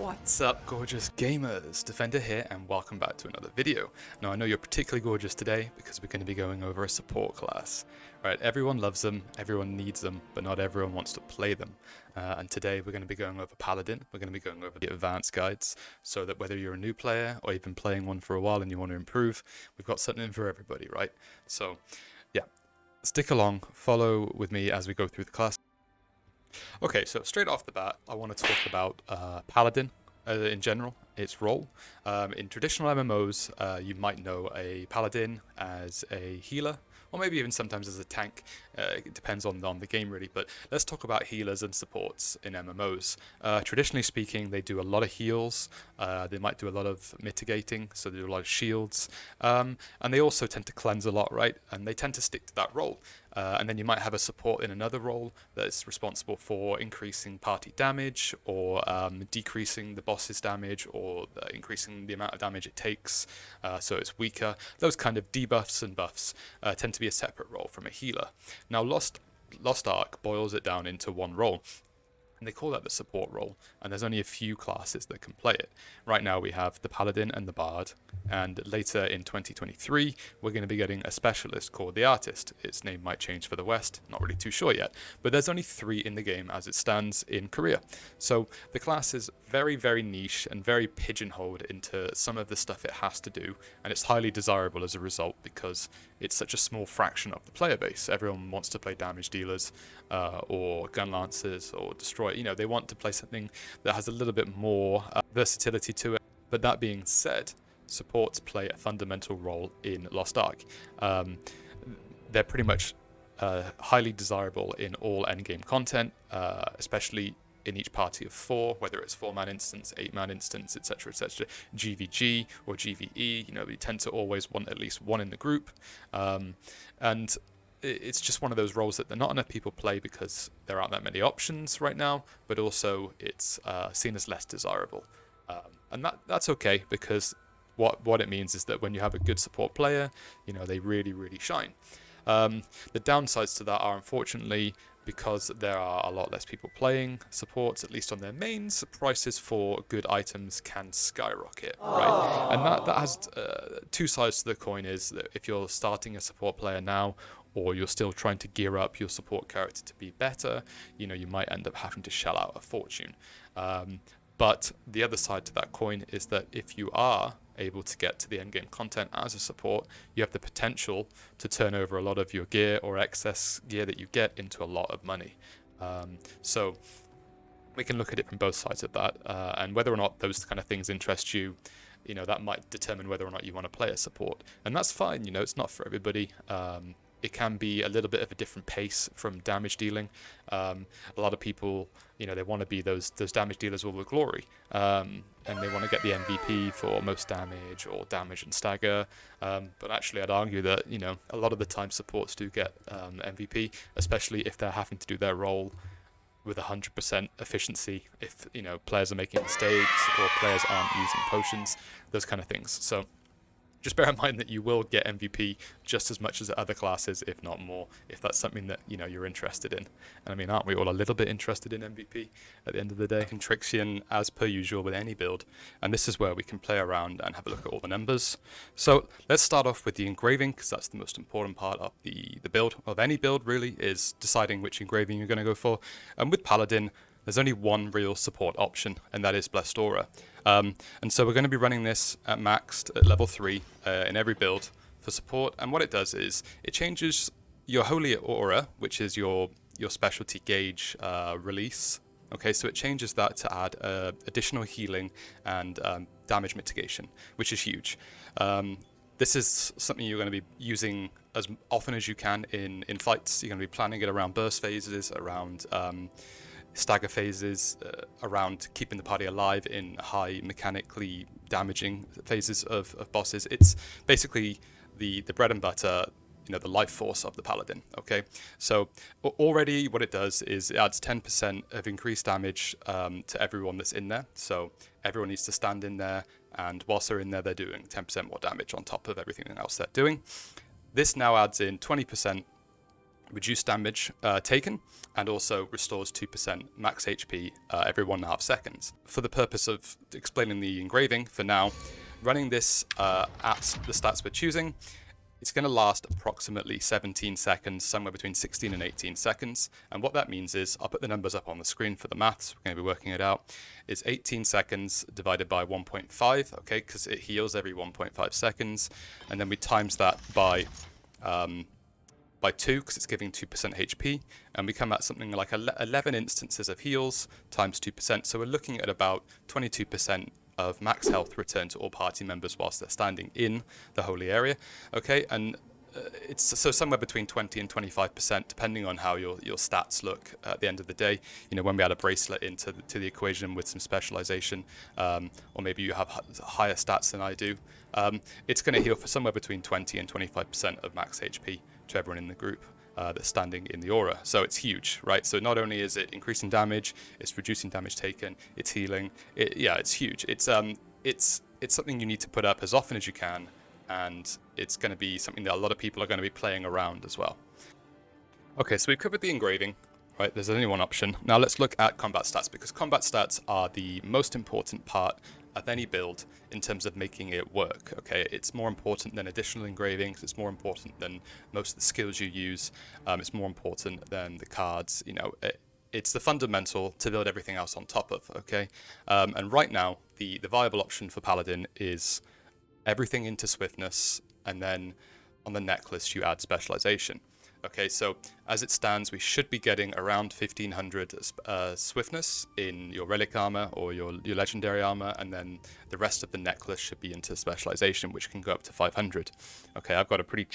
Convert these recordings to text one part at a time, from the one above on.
What's up, gorgeous gamers? Defender here, and welcome back to another video. Now, I know you're particularly gorgeous today because we're going to be going over a support class. Right, everyone loves them, everyone needs them, but not everyone wants to play them. And today we're going to be going over Paladin. We're going to be going over the advanced guides, so that whether you're a new player or you've been playing one for a while and you want to improve, we've got something for everybody, right? So, yeah, stick along, follow with me as we go through the class. Okay, so straight off the bat, I want to talk about Paladin in general, its role. In traditional MMOs, you might know a Paladin as a healer, or maybe even sometimes as a tank. It depends on the game, really. But let's talk about healers and supports in MMOs. Traditionally speaking, they do a lot of heals. They might do a lot of mitigating, so they do a lot of shields. And they also tend to cleanse a lot, right? And they tend to stick to that role. And then you might have a support in another role that's responsible for increasing party damage, or decreasing the boss's damage, or increasing the amount of damage it takes, so it's weaker. Those kind of debuffs and buffs tend to be a separate role from a healer. Now, Lost Ark boils it down into one role, and they call that the support role, and there's only a few classes that can play it. Right now we have the Paladin and the Bard, and later in 2023 we're going to be getting a specialist called the Artist. Its name might change for the West, not really too sure yet, but there's only 3 in the game as it stands in Korea. So the class is very, very niche and very pigeonholed into some of the stuff it has to do, and it's highly desirable as a result because it's such a small fraction of the player base. Everyone wants to play damage dealers or gun lancers or destroy. You know, they want to play something that has a little bit more versatility to it. But that being said, supports play a fundamental role in Lost Ark. They're pretty much highly desirable in all endgame content, especially in each party of 4, whether it's 4-man instance, 8-man instance, etc., etc., GVG or GVE. You know, we tend to always want at least one in the group, and it's just one of those roles that not enough people play because there aren't that many options right now, but also it's seen as less desirable, and that's okay, because what it means is that when you have a good support player, you know, they really, really shine. The downsides to that are, unfortunately, because there are a lot less people playing supports, at least on their mains, prices for good items can skyrocket, right? And that has 2 sides to the coin. Is that if you're starting a support player now, or you're still trying to gear up your support character to be better, you know, you might end up having to shell out a fortune. But the other side to that coin is that if you are able to get to the endgame content as a support, you have the potential to turn over a lot of your gear or excess gear that you get into a lot of money. So we can look at it from both sides of that, and whether or not those kind of things interest you, you know, that might determine whether or not you want to play a support. And that's fine, you know, it's not for everybody. It can be a little bit of a different pace from damage dealing. A lot of people, you know, they want to be those damage dealers with the glory, and they want to get the MVP for most damage or damage and stagger. But actually, I'd argue that, you know, a lot of the time supports do get MVP, especially if they're having to do their role with 100% efficiency. If, you know, players are making mistakes or players aren't using potions, those kind of things. So just bear in mind that you will get MVP just as much as other classes, if not more, if that's something that, you know, you're interested in. And I mean, aren't we all a little bit interested in MVP at the end of the day? Contrixion, as per usual with any build, and this is where we can play around and have a look at all the numbers. So let's start off with the engraving, because that's the most important part of the build, of any build really, is deciding which engraving you're going to go for. And with Paladin, there's only one real support option, and that is Blessed Aura. And so we're going to be running this at maxed at level 3 in every build for support. And what it does is it changes your Holy Aura, which is your specialty gauge release. Okay, so it changes that to add additional healing and damage mitigation, which is huge. This is something you're going to be using as often as you can in fights. You're going to be planning it around burst phases, around stagger phases, around keeping the party alive in high mechanically damaging phases of bosses. It's basically the bread and butter, you know, the life force of the Paladin. Okay, so already what it does is it adds 10% of increased damage to everyone that's in there. So everyone needs to stand in there, and whilst they're in there, they're doing 10% more damage on top of everything else they're doing. This now adds in 20% reduced damage taken, and also restores 2% max HP every 1.5 seconds. For the purpose of explaining the engraving, for now, running this at the stats we're choosing, it's going to last approximately 17 seconds, somewhere between 16 and 18 seconds. And what that means is, I'll put the numbers up on the screen for the maths, we're going to be working it out. It's 18 seconds divided by 1.5, okay, because it heals every 1.5 seconds. And then we times that by 2, because it's giving 2% HP, and we come at something like 11 instances of heals times 2%. So we're looking at about 22% of max health returned to all party members whilst they're standing in the holy area. Okay, and it's so somewhere between 20 and 25%, depending on how your stats look at the end of the day. You know, when we add a bracelet into the equation with some specialization, or maybe you have higher stats than I do, it's going to heal for somewhere between 20 and 25% of max HP to everyone in the group that's standing in the aura. So it's huge, right? So not only is it increasing damage, it's reducing damage taken, it's healing. It's huge. It's something you need to put up as often as you can, and it's going to be something that a lot of people are going to be playing around as well. Okay, so we've covered the engraving, right? There's only one option. Now let's look at combat stats, because combat stats are the most important part of any build in terms of making it work. Okay, it's more important than additional engravings, it's more important than most of the skills you use, it's more important than the cards. You know, it's the fundamental to build everything else on top of. Okay, and right now the viable option for Paladin is everything into swiftness, and then on the necklace you add specialization. Okay, so as it stands, we should be getting around 1500 swiftness in your relic armor or your legendary armor, and then the rest of the necklace should be into specialization, which can go up to 500. Okay, I've got a pretty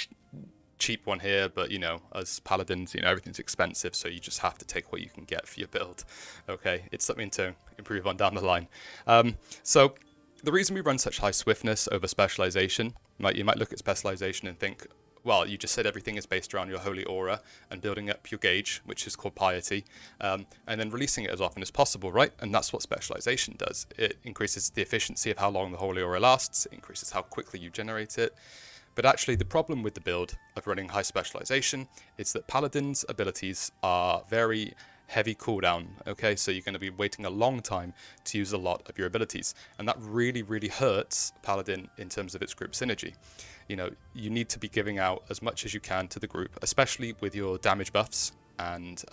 cheap one here, but you know, as paladins, you know, everything's expensive, so you just have to take what you can get for your build. Okay, it's something to improve on down the line. So the reason we run such high swiftness over specialization, you might look at specialization and think, well, you just said everything is based around your holy aura and building up your gauge, which is called Piety, and then releasing it as often as possible, right? And that's what specialization does. It increases the efficiency of how long the holy aura lasts, it increases how quickly you generate it. But actually, the problem with the build of running high specialization is that Paladin's abilities are very heavy cooldown, okay? So you're going to be waiting a long time to use a lot of your abilities, and that really, really hurts Paladin in terms of its group synergy. You know, you need to be giving out as much as you can to the group, especially with your damage buffs and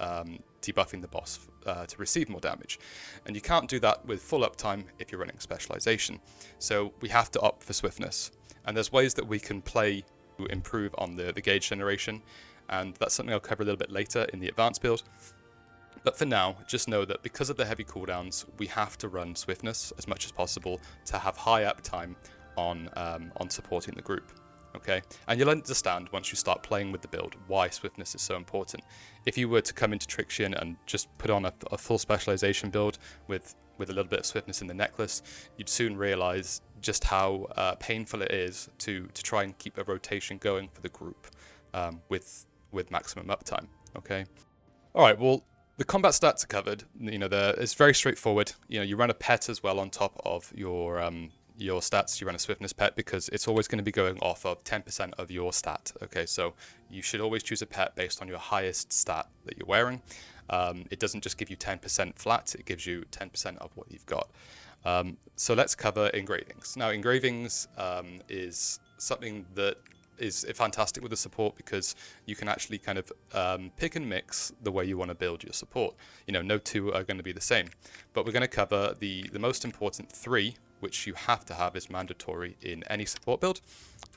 debuffing the boss to receive more damage. And you can't do that with full uptime if you're running specialization. So we have to opt for swiftness. And there's ways that we can play to improve on the gauge generation, and that's something I'll cover a little bit later in the advanced build. But for now, just know that because of the heavy cooldowns, we have to run swiftness as much as possible to have high uptime on supporting the group. Okay, and you'll understand once you start playing with the build why swiftness is so important. If you were to come into Trixion and just put on a full specialization build with a little bit of swiftness in the necklace, you'd soon realize just how painful it is to try and keep a rotation going for the group with maximum uptime. Okay, all right, well, the combat stats are covered. You know, it's very straightforward. You know, you run a pet as well on top of your stats. You run a swiftness pet because it's always going to be going off of 10% of your stat. Okay, so you should always choose a pet based on your highest stat that you're wearing. It doesn't just give you 10% flat, it gives you 10% of what you've got. So let's cover engravings. Now, engravings is something that is fantastic with the support because you can actually kind of pick and mix the way you want to build your support. You know, no two are going to be the same, but we're going to cover the most important three, which you have to have is mandatory in any support build.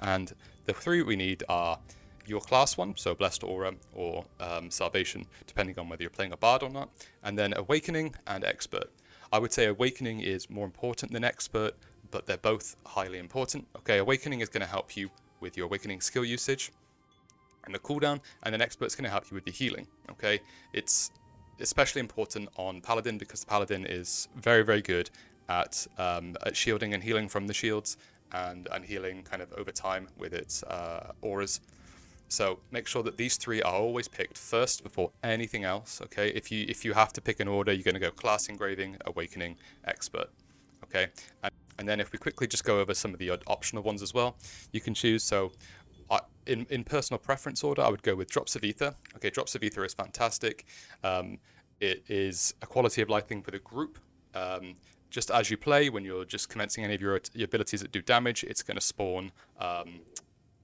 And the three we need are your class one, so Blessed Aura or Salvation, depending on whether you're playing a Bard or not, and then Awakening and Expert. I would say Awakening is more important than Expert, but they're both highly important. Okay, Awakening is going to help you with your Awakening skill usage and the cooldown, and then Expert's going to help you with the healing. Okay, it's especially important on Paladin because the Paladin is very, very good at shielding and healing from the shields and healing kind of over time with its auras. So make sure that these three are always picked first before anything else. Okay, if you have to pick an order, you're going to go Class, Engraving, Awakening, Expert. Okay, and then if we quickly just go over some of the optional ones as well, you can choose. So in personal preference order, I would go with Drops of Ether. Okay, Drops of Ether is fantastic. It is a quality of life thing for the group. Just as you play, when you're just commencing any of your abilities that do damage, it's going to spawn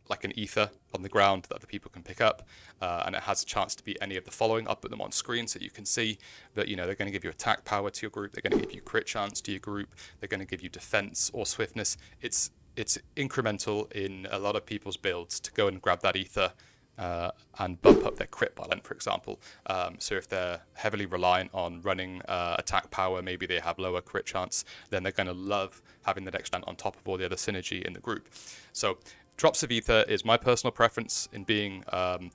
like an ether on the ground that other people can pick up, and it has a chance to be any of the following. I'll put them on screen so you can see. But they're going to give you attack power to your group. They're going to give you crit chance to your group. They're going to give you defense or swiftness. It's incremental in a lot of people's builds to go and grab that ether and bump up their crit balance, for example. So if they're heavily reliant on running attack power, maybe they have lower crit chance, then they're going to love having the extent on top of all the other synergy in the group. So Drops of Ether is my personal preference in being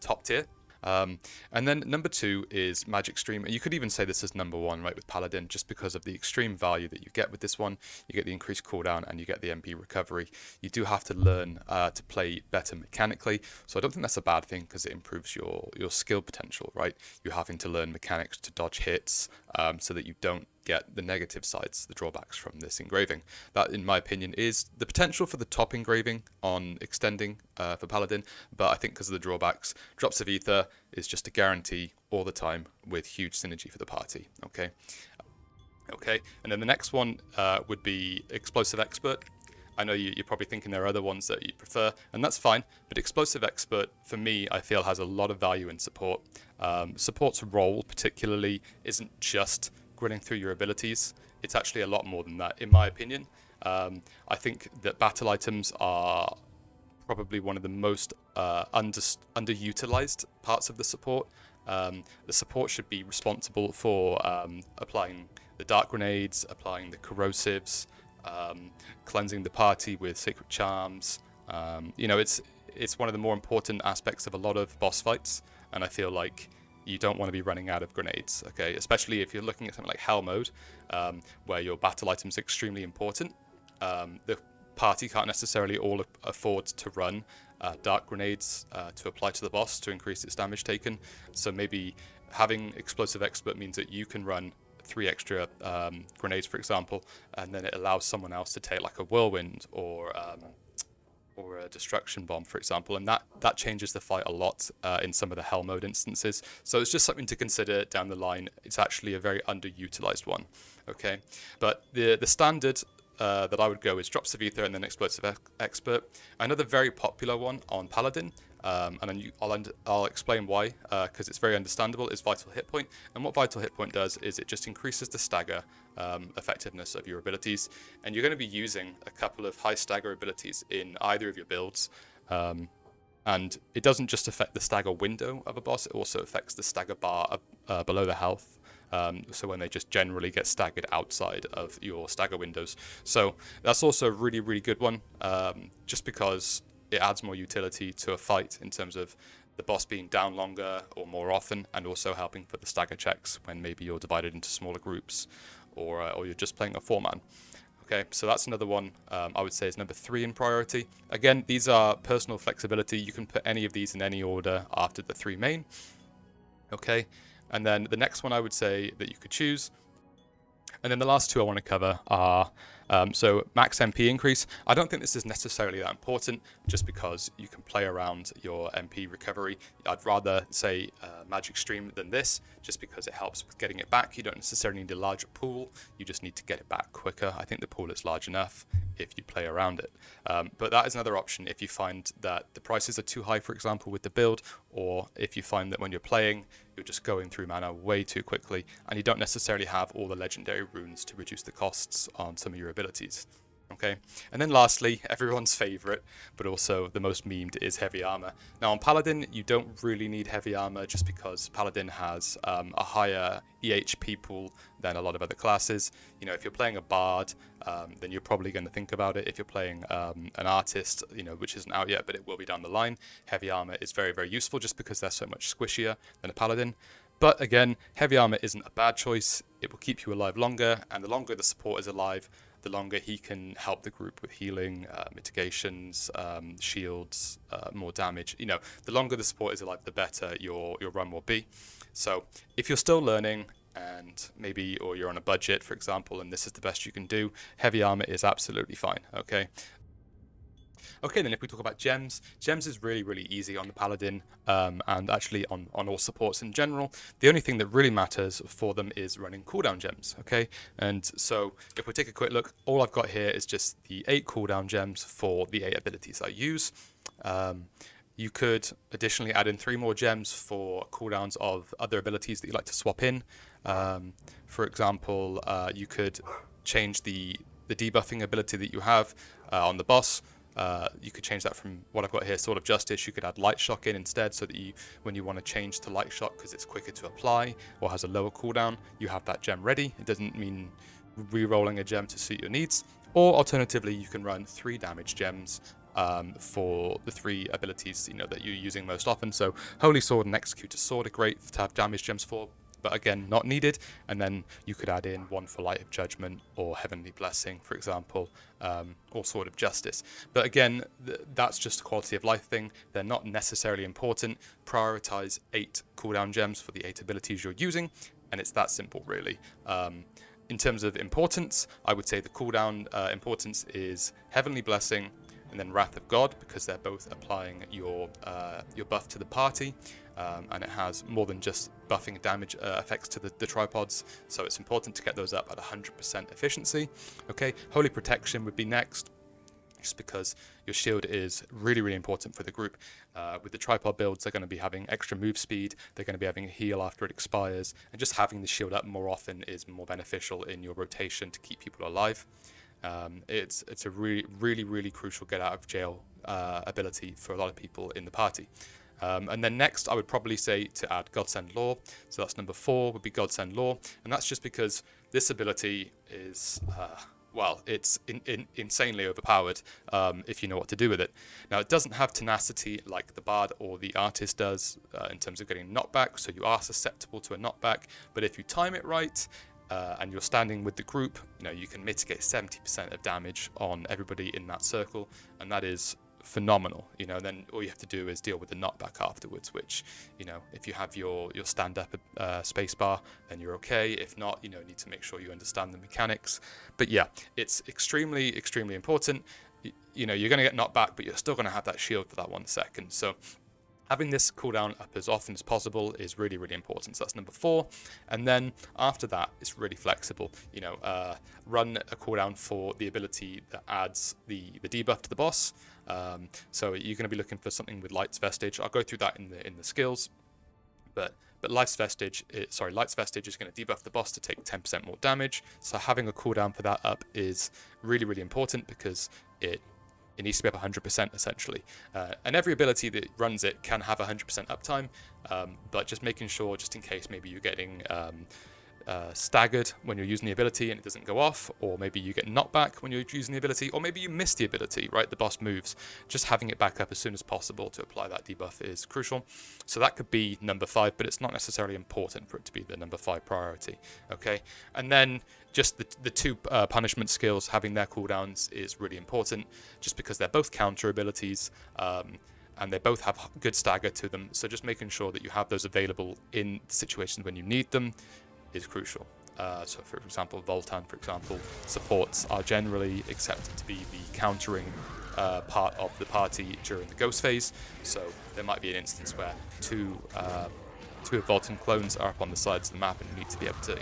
top tier. And then number 2 is Magic Stream. You could even say this is number 1, right, with Paladin, just because of the extreme value that you get with this one. You get the increased cooldown and you get the MP recovery. You do have to learn to play better mechanically, so I don't think that's a bad thing because it improves your skill potential, right? You're having to learn mechanics to dodge hits so that you don't get the negative sides, the drawbacks from this engraving. That, in my opinion, is the potential for the top engraving on extending for Paladin, but I think because of the drawbacks, Drops of Ether is just a guarantee all the time with huge synergy for the party. Okay, and then the next one would be Explosive Expert. I know you're probably thinking there are other ones that you prefer, and that's fine, but Explosive Expert, for me, I feel has a lot of value in support. Support's role, particularly, isn't just grinning through your abilities. It's actually a lot more than that, in my opinion. I think that battle items are probably one of the most underutilized parts of the support. The support should be responsible for applying the dark grenades, applying the corrosives, cleansing the party with sacred charms. It's one of the more important aspects of a lot of boss fights, and I feel like you don't want to be running out of grenades, okay? Especially if you're looking at something like Hell Mode, where your battle item is extremely important. The party can't necessarily all afford to run dark grenades to apply to the boss to increase its damage taken. So maybe having Explosive Expert means that you can run 3 extra grenades, for example, and then it allows someone else to take like a whirlwind or a destruction bomb, for example, and that changes the fight a lot in some of the Hell Mode instances. So it's just something to consider down the line. It's actually a very underutilized one, okay? But the standard that I would go is Drops of Ether and then Explosive Expert. Another very popular one on Paladin, and then I'll explain why, because it's very understandable, is Vital Hit Point. And what Vital Hit Point does is it just increases the stagger effectiveness of your abilities, and you're going to be using a couple of high stagger abilities in either of your builds, and it doesn't just affect the stagger window of a boss, it also affects the stagger bar below the health. So when they just generally get staggered outside of your stagger windows. So that's also a really, really good one, just because it adds more utility to a fight in terms of the boss being down longer or more often, and also helping for the stagger checks when maybe you're divided into smaller groups, or you're just playing a 4-man. Okay, so that's another one I would say is number 3 in priority. Again, these are personal flexibility. You can put any of these in any order after the 3 main. Okay, and then the next one I would say that you could choose. And then the last 2 I want to cover are, so max MP increase. I don't think this is necessarily that important, just because you can play around your MP recovery. I'd rather say Magic Stream than this, just because it helps with getting it back. You don't necessarily need a larger pool, you just need to get it back quicker. I think the pool is large enough if you play around it. But that is another option if you find that the prices are too high, for example, with the build, or if you find that when you're playing, you're just going through mana way too quickly, and you don't necessarily have all the legendary runes to reduce the costs on some of your abilities. Okay, and then lastly, everyone's favorite, but also the most memed, is heavy armor. Now on Paladin, you don't really need heavy armor, just because Paladin has a higher EHP pool than a lot of other classes. You know, if you're playing a bard, then you're probably going to think about it. If you're playing an artist, which isn't out yet, but it will be down the line, heavy armor is very, very useful, just because they're so much squishier than a Paladin. But again, heavy armor isn't a bad choice. It will keep you alive longer, and the longer the support is alive, the longer he can help the group with healing, mitigations, shields, more damage. The longer the support is alive, the better your run will be. So if you're still learning, and maybe, or you're on a budget, for example, and this is the best you can do, heavy armor is absolutely fine, okay? Okay, then if we talk about gems, gems is really, really easy on the Paladin, and actually on all supports in general. The only thing that really matters for them is running cooldown gems, okay? And so if we take a quick look, all I've got here is just the 8 cooldown gems for the 8 abilities I use. You could additionally add in 3 more gems for cooldowns of other abilities that you like to swap in. For example, you could change the debuffing ability that you have on the boss. You could change that from what I've got here, Sword of Justice. You could add Light Shock in instead, so that you, when you want to change to Light Shock because it's quicker to apply or has a lower cooldown, you have that gem ready. It doesn't mean re-rolling a gem to suit your needs. Or alternatively, you can run 3 damage gems for the 3 abilities that you're using most often. So Holy Sword and Executor Sword are great to have damage gems for, but again, not needed. And then you could add in 1 for Light of Judgment or Heavenly Blessing, for example, or Sword of Justice. But again, that's just a quality of life thing. They're not necessarily important. Prioritize 8 cooldown gems for the 8 abilities you're using, and it's that simple, really. In terms of importance, I would say the cooldown importance is Heavenly Blessing and then Wrath of God, because they're both applying your buff to the party, and it has more than just buffing damage effects to the tripods, so it's important to get those up at 100% efficiency. Okay, Holy Protection would be next, just because your shield is really, really important for the group. With the tripod builds, they're going to be having extra move speed, they're going to be having a heal after it expires, and just having the shield up more often is more beneficial in your rotation to keep people alive. It's a really, really, really crucial get out of jail ability for a lot of people in the party. And then next, I would probably say to add Godsend Law. So that's number 4 would be Godsend Law, and that's just because this ability is well, it's insanely overpowered if you know what to do with it. Now, it doesn't have tenacity like the Bard or the Artist does in terms of getting knockback, so you are susceptible to a knockback, but if you time it right, and you're standing with the group, you can mitigate 70% of damage on everybody in that circle, and that is phenomenal. Then all you have to do is deal with the knockback afterwards, which, if you have your stand up spacebar, then you're okay. If not, need to make sure you understand the mechanics. But yeah, it's extremely, extremely important. You're going to get knocked back, but you're still going to have that shield for that 1 second. So having this cooldown up as often as possible is really, really important. So that's number 4. And then after that, it's really flexible. Run a cooldown for the ability that adds the debuff to the boss. So you're going to be looking for something with Light's Vestige. I'll go through that in the skills. But Light's Vestige is going to debuff the boss to take 10% more damage. So having a cooldown for that up is really, really important, because it needs to be up 100% essentially. And every ability that runs it can have 100% uptime, but just making sure, just in case maybe you're getting staggered when you're using the ability and it doesn't go off, or maybe you get knocked back when you're using the ability, or maybe you miss the ability, right? The boss moves. Just having it back up as soon as possible to apply that debuff is crucial. So that could be number 5, but it's not necessarily important for it to be the number 5 priority. Okay, and then just the 2 punishment skills, having their cooldowns is really important, just because they're both counter abilities, and they both have good stagger to them. So just making sure that you have those available in situations when you need them is crucial. So for example, Voltan, supports are generally accepted to be the countering part of the party during the ghost phase. So there might be an instance where two of Voltan clones are up on the sides of the map, and you need to be able to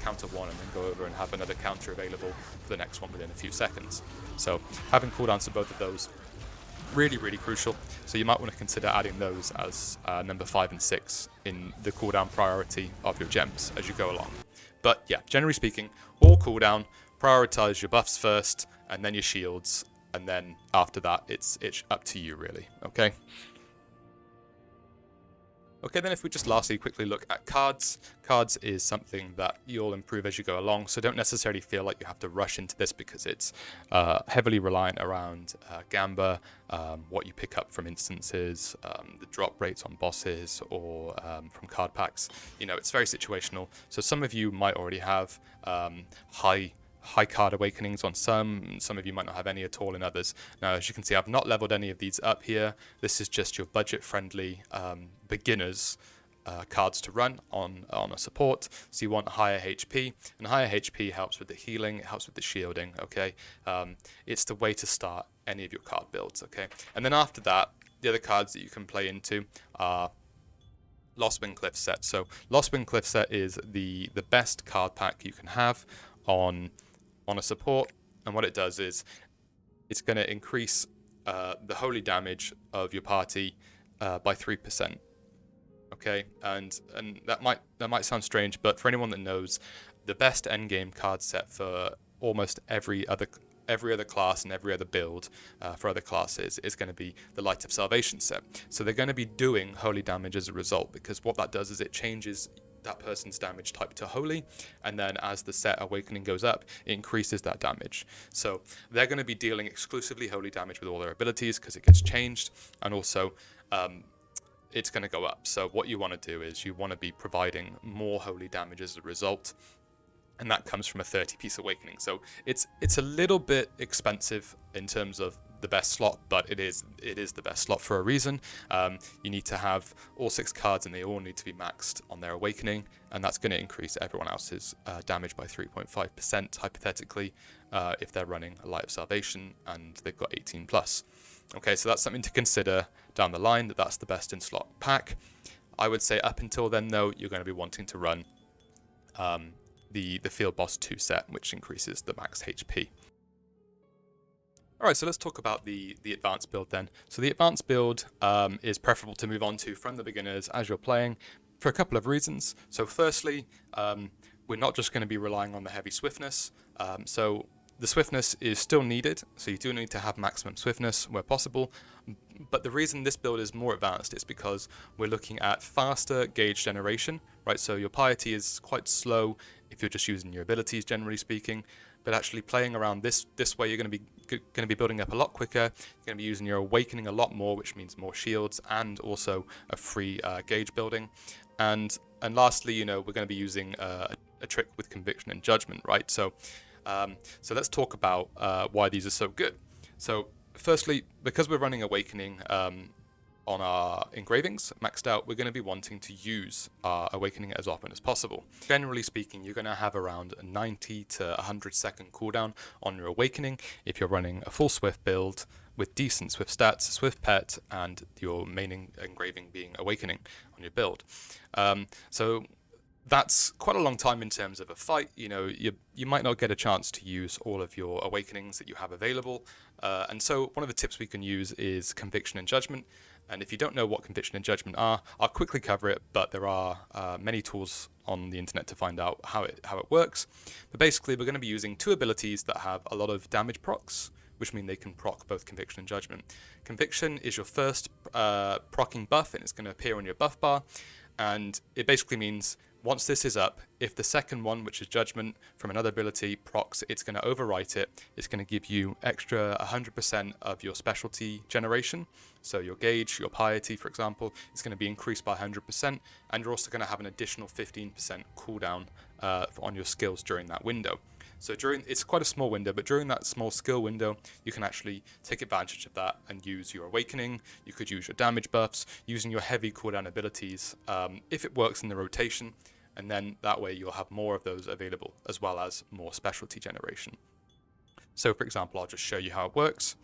counter one and then go over and have another counter available for the next one within a few seconds. So having cooldowns for both of those, really, really crucial. So you might want to consider adding those as number 5 and 6 in the cooldown priority of your gems as you go along. But yeah, generally speaking, all cooldown, prioritize your buffs first, and then your shields, and then after that, it's up to you, really. Okay. Okay, then if we just lastly quickly look at cards. Cards is something that you'll improve as you go along, so don't necessarily feel like you have to rush into this, because it's heavily reliant around Gamba, what you pick up from instances, the drop rates on bosses, or from card packs. It's very situational. So some of you might already have high card awakenings on some of you might not have any at all in others. Now, as you can see, I've not leveled any of these up here. This is just your budget friendly beginners cards to run on a support. So you want higher HP, and higher HP helps with the healing, it helps with the shielding, okay? It's the way to start any of your card builds, okay? And then after that, the other cards that you can play into are Lost Wind Cliff set. So Lost Wind Cliff set is the best card pack you can have on a support, and what it does is it's going to increase the holy damage of your party by 3%. Okay, and that might sound strange, but for anyone that knows, the best endgame card set for almost every other class and every other build for other classes is going to be the Light of Salvation set. So they're going to be doing holy damage as a result, because what that does is it changes that person's damage type to holy, and then as the set Awakening goes up, it increases that damage. So they're going to be dealing exclusively holy damage with all their abilities because it gets changed, and also it's going to go up. So what you want to do is you want to be providing more holy damage as a result, and that comes from a 30-piece Awakening. So it's a little bit expensive in terms of the best slot, but it is the best slot for a reason. You need to have all 6 cards, and they all need to be maxed on their Awakening, and that's going to increase everyone else's damage by 3.5% hypothetically if they're running a Light of Salvation and they've got 18 plus. Okay, so that's something to consider down the line, that's the best in slot pack. I would say up until then, though, you're going to be wanting to run the Field Boss 2 set, which increases the max HP. Alright, so let's talk about the advanced build then. So the advanced build is preferable to move on to from the beginners as you're playing for a couple of reasons. So firstly, we're not just going to be relying on the heavy swiftness. So the swiftness is still needed, so you do need to have maximum swiftness where possible. But the reason this build is more advanced is because we're looking at faster gauge generation, right? So your Piety is quite slow if you're just using your abilities, generally speaking. But actually playing around this way, you're going to be building up a lot quicker. You're going to be using your Awakening a lot more, which means more shields and also a free gauge building. And lastly, we're going to be using a trick with Conviction and Judgment, right? So let's talk about why these are so good. So firstly, because we're running Awakening on our Engravings maxed out, we're going to be wanting to use our Awakening as often as possible. Generally speaking, you're going to have around a 90 to 100 second cooldown on your Awakening if you're running a full Swift build with decent Swift stats, Swift pet, and your main Engraving being Awakening on your build. So that's quite a long time in terms of a fight. You might not get a chance to use all of your Awakenings that you have available. And so one of the tips we can use is Conviction and Judgment. And if you don't know what Conviction and Judgment are, I'll quickly cover it, but there are many tools on the internet to find out how it works. But basically, we're going to be using 2 abilities that have a lot of damage procs, which mean they can proc both Conviction and Judgment. Conviction is your first procking buff, and it's going to appear on your buff bar. And it basically means once this is up, if the second one, which is Judgment, from another ability procs, it's going to overwrite it. It's going to give you extra 100% of your specialty generation. So your gauge, your Piety, for example, is going to be increased by 100%, and you're also going to have an additional 15% cooldown on your skills during that window. So it's quite a small window, but during that small skill window, you can actually take advantage of that and use your Awakening. You could use your damage buffs, using your heavy cooldown abilities if it works in the rotation, and then that way you'll have more of those available, as well as more specialty generation. So for example, I'll just show you how it works.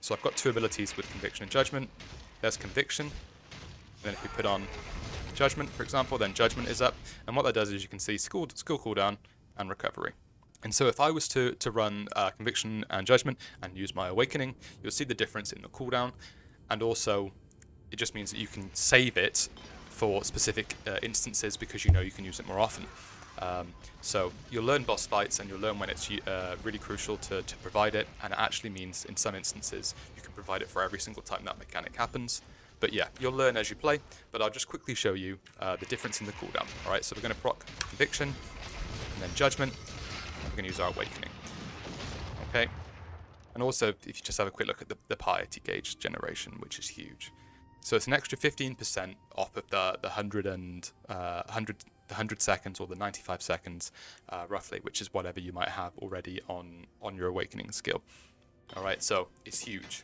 So I've got 2 abilities with Conviction and Judgment. There's Conviction, and then if we put on Judgment, for example, then Judgment is up, and what that does is you can see skill cooldown and recovery. And so if I was to run Conviction and Judgment and use my Awakening, you'll see the difference in the cooldown, and also it just means that you can save it for specific instances because you can use it more often. So you'll learn boss fights, and you'll learn when it's really crucial to provide it, and it actually means in some instances you can provide it for every single time that mechanic happens. But yeah, you'll learn as you play, but I'll just quickly show you the difference in the cooldown. Alright, so we're going to proc Conviction, and then Judgment, and we're going to use our Awakening. Okay, and also if you just have a quick look at the Piety gauge generation, which is huge. So it's an extra 15% off of the 100 seconds or the 95 seconds, roughly, which is whatever you might have already on your Awakening skill. All right, so it's huge.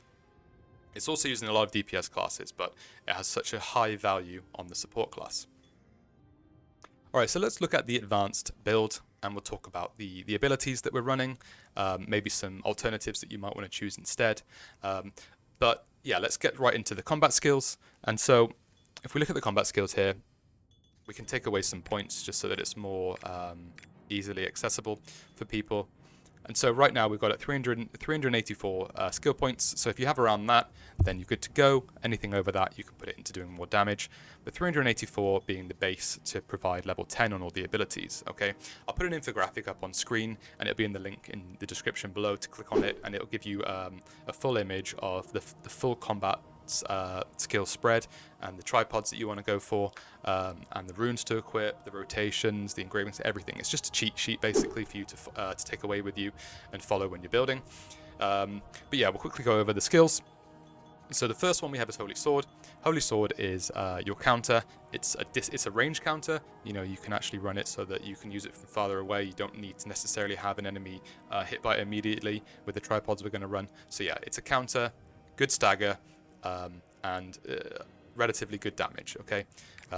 It's also used in a lot of DPS classes, but it has such a high value on the support class. Alright, so let's look at the advanced build, and we'll talk about the abilities that we're running, maybe some alternatives that you might want to choose instead. But yeah, let's get right into the combat skills. And so if we look at the combat skills here, we can take away some points just so that it's more easily accessible for people. And so right now we've got at 384 skill points. So if you have around that, then you're good to go. Anything over that, you can put it into doing more damage. But 384 being the base to provide level 10 on all the abilities. Okay, I'll put an infographic up on screen, and it'll be in the link in the description below to click on it, and it'll give you a full image of the full combat skill spread and the tripods that you want to go for, and the runes to equip, the rotations, the engravings, everything. It's just a cheat sheet basically for you to take away with you and follow when you're building. But yeah, we'll quickly go over the skills. So the first one we have is Holy Sword. Holy Sword is your counter. It's a range counter. You know, you can actually run it so that you can use it from farther away. You don't need to necessarily have an enemy hit by it immediately with the tripods we're going to run. So yeah, it's a counter, good stagger, and relatively good damage. Okay,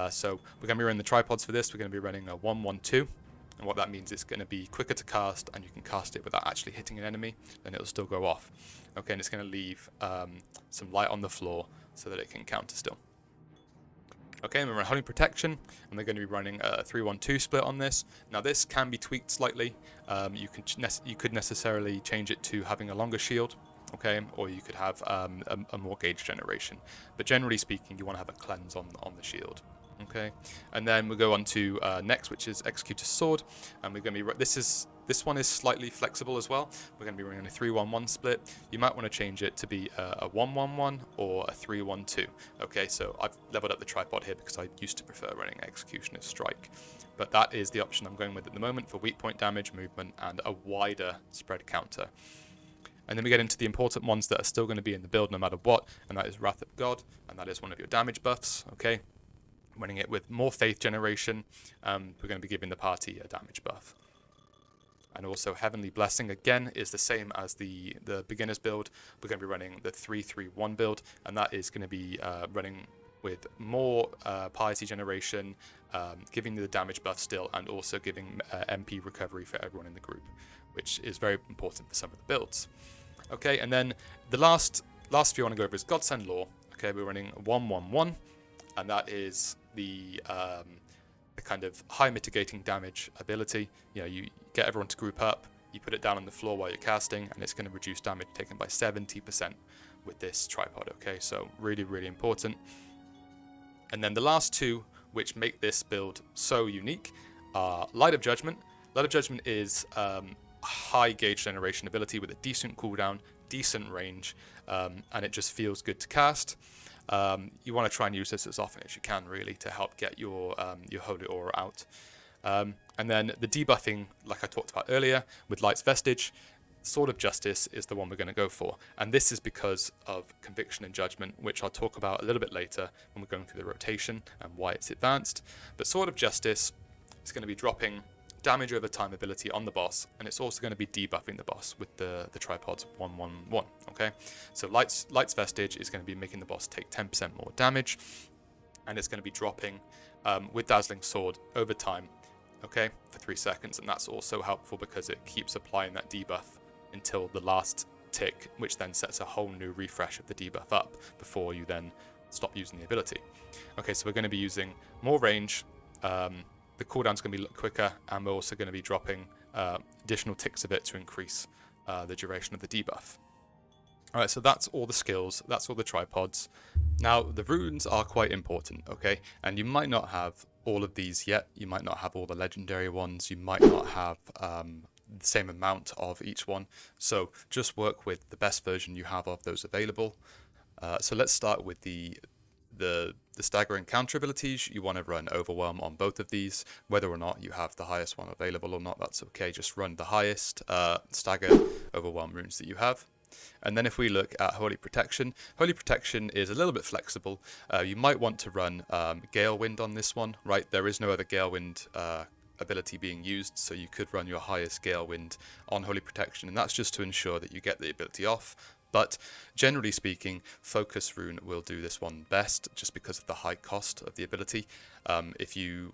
so we're going to be running the tripods for this. We're going to be running a 1-1-2. And what that means is it's going to be quicker to cast, and you can cast it without actually hitting an enemy, then it'll still go off. Okay, and it's going to leave some light on the floor so that it can counter still. Okay, and we're running Holy Protection, and we're going to be running a 3-1-2 split on this. Now this can be tweaked slightly. You could necessarily change it to having a longer shield, okay, or you could have a more gauge generation. But generally speaking, you want to have a cleanse on the shield. Okay, and then we'll go on to next, which is Executor's Sword, and we're going to be this one is slightly flexible as well. We're going to be running a 3-1-1 split. You might want to change it to be a 1-1-1 or a 3-1-2. Okay, so I've leveled up the tripod here because I used to prefer running Executioner's Strike, but that is the option I'm going with at the moment for weak point damage, movement, and a wider spread counter. And then we get into the important ones that are still going to be in the build no matter what, and that is Wrath of God, and that is one of your damage buffs. Okay, running it with more faith generation, we're going to be giving the party a damage buff. And also Heavenly Blessing, again, is the same as the beginner's build. We're going to be running the 3-3-1 build, and that is going to be running with more piety generation, giving the damage buff still, and also giving MP recovery for everyone in the group, which is very important for some of the builds. Okay, and then the last few I want to go over is Godsend Law. Okay, we're running 1-1-1, and that is the kind of high mitigating damage ability. You know, you get everyone to group up, you put it down on the floor while you're casting, and it's going to reduce damage taken by 70% with this tripod. Okay, so really, really important. And then the last two, which make this build so unique, are Light of Judgment. Light of Judgment is high gauge generation ability with a decent cooldown, decent range, and it just feels good to cast. You want to try and use this as often as you can, really, to help get your holy aura out. And then the debuffing, like I talked about earlier, with Light's Vestige, Sword of Justice is the one we're going to go for. And this is because of Conviction and Judgment, which I'll talk about a little bit later when we're going through the rotation and why it's advanced. But Sword of Justice is going to be dropping damage over time ability on the boss, and it's also going to be debuffing the boss with the tripods 1-1-1. Okay, so Light's Vestige is going to be making the boss take 10% more damage, and it's going to be dropping with Dazzling Sword over time, okay, for 3 seconds, and that's also helpful because it keeps applying that debuff until the last tick, which then sets a whole new refresh of the debuff up before you then stop using the ability. Okay, so we're going to be using more range. The cooldown's going to be a lot quicker, and we're also going to be dropping additional ticks of it to increase the duration of the debuff. Alright, so that's all the skills, that's all the tripods. Now, the runes are quite important, okay? And you might not have all of these yet. You might not have all the legendary ones. You might not have the same amount of each one. So just work with the best version you have of those available. So let's start with the staggering counter abilities. You want to run Overwhelm on both of these. Whether or not you have the highest one available or not, that's okay. Just run the highest stagger Overwhelm runes that you have. And then if we look at Holy Protection is a little bit flexible. You might want to run Gale Wind on this one, right? There is no other Gale Wind ability being used, so you could run your highest Gale Wind on Holy Protection, and that's just to ensure that you get the ability off But generally speaking, Focus Rune will do this one best, just because of the high cost of the ability. If you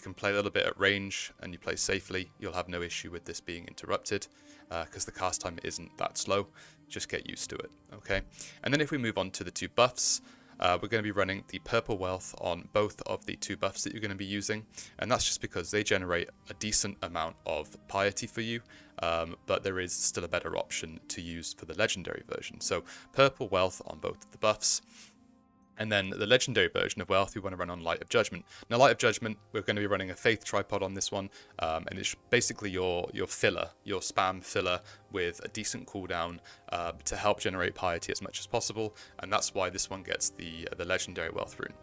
can play a little bit at range and you play safely, you'll have no issue with this being interrupted, because the cast time isn't that slow. Just get used to it, okay? And then if we move on to the two buffs, we're going to be running the purple wealth on both of the two buffs that you're going to be using, and that's just because they generate a decent amount of piety for you, but there is still a better option to use for the legendary version. So purple wealth on both of the buffs. And then the legendary version of Wealth, we want to run on Light of Judgment. Now, Light of Judgment, we're going to be running a Faith tripod on this one, and it's basically your filler, your spam filler with a decent cooldown to help generate piety as much as possible, and that's why this one gets the legendary Wealth rune.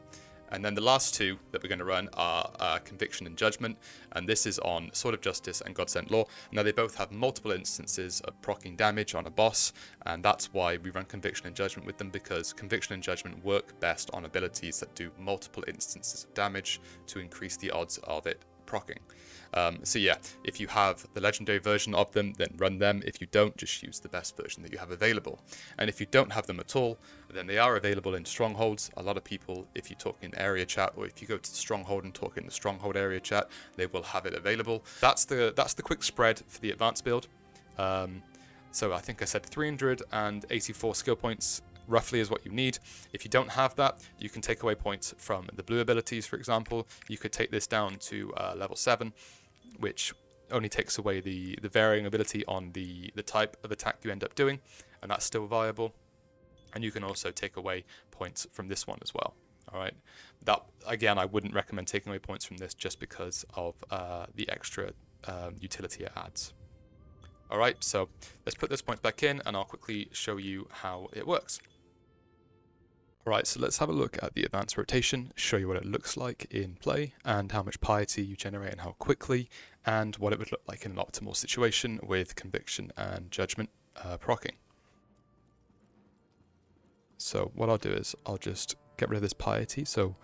And then the last two that we're going to run are Conviction and Judgment, and this is on Sword of Justice and God Sent Law. Now they both have multiple instances of proccing damage on a boss, and that's why we run Conviction and Judgment with them, because Conviction and Judgment work best on abilities that do multiple instances of damage to increase the odds of it proccing. So yeah, if you have the legendary version of them, then run them. If you don't, just use the best version that you have available. And if you don't have them at all, then they are available in strongholds. A lot of people, if you talk in area chat, or if you go to the stronghold and talk in the stronghold area chat, they will have it available. That's the quick spread for the advanced build. So I think I said 384 skill points roughly is what you need. If you don't have that, you can take away points from the blue abilities, for example. You could take this down to level 7, which only takes away the varying ability on the type of attack you end up doing, and that's still viable. And you can also take away points from this one as well. All right, that again, I wouldn't recommend taking away points from this just because of the extra utility it adds. All right, so let's put those points back in, and I'll quickly show you how it works. Alright, so let's have a look at the advanced rotation, show you what it looks like in play, and how much piety you generate and how quickly, and what it would look like in an optimal situation with Conviction and Judgment proccing. So what I'll do is I'll just get rid of this piety so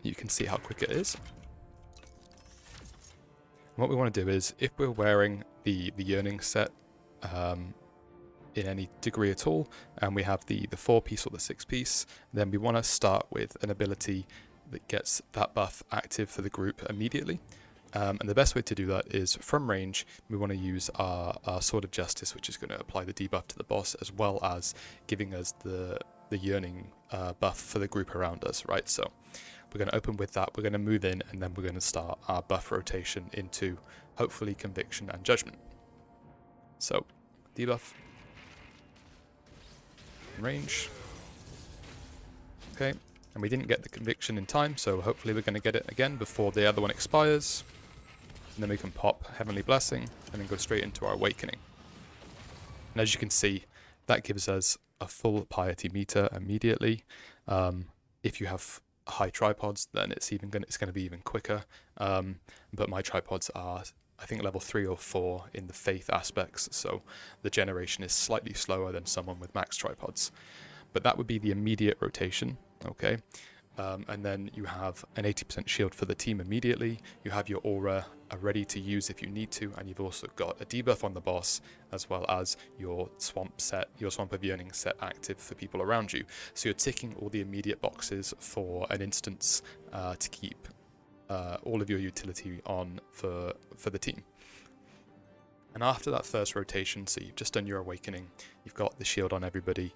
you can see how quick it is. And what we want to do is, if we're wearing the Yearning set in any degree at all, and we have the 4-piece or the 6-piece, then we want to start with an ability that gets that buff active for the group immediately. And the best way to do that is from range. We want to use our Sword of Justice, which is going to apply the debuff to the boss, as well as giving us the Yearning buff for the group around us, right? So we're going to open with that, we're going to move in, and then we're going to start our buff rotation into, hopefully, Conviction and Judgment. So, debuff. Range. Okay, and we didn't get the Conviction in time, so hopefully we're going to get it again before the other one expires. And then we can pop Heavenly Blessing, and then go straight into our Awakening. And as you can see, that gives us a full piety meter immediately. If you have high tripods, then it's going to be even quicker. But my tripods are, I think, level 3 or 4 in the faith aspects, so the generation is slightly slower than someone with max tripods. But that would be the immediate rotation, okay? And then you have an 80% shield for the team immediately. You have your aura ready to use if you need to, and you've also got a debuff on the boss, as well as your Swamp of Yearning set active for people around you. So you're ticking all the immediate boxes for an instance to keep all of your utility on for the team. And after that first rotation, so you've just done your Awakening, you've got the shield on everybody,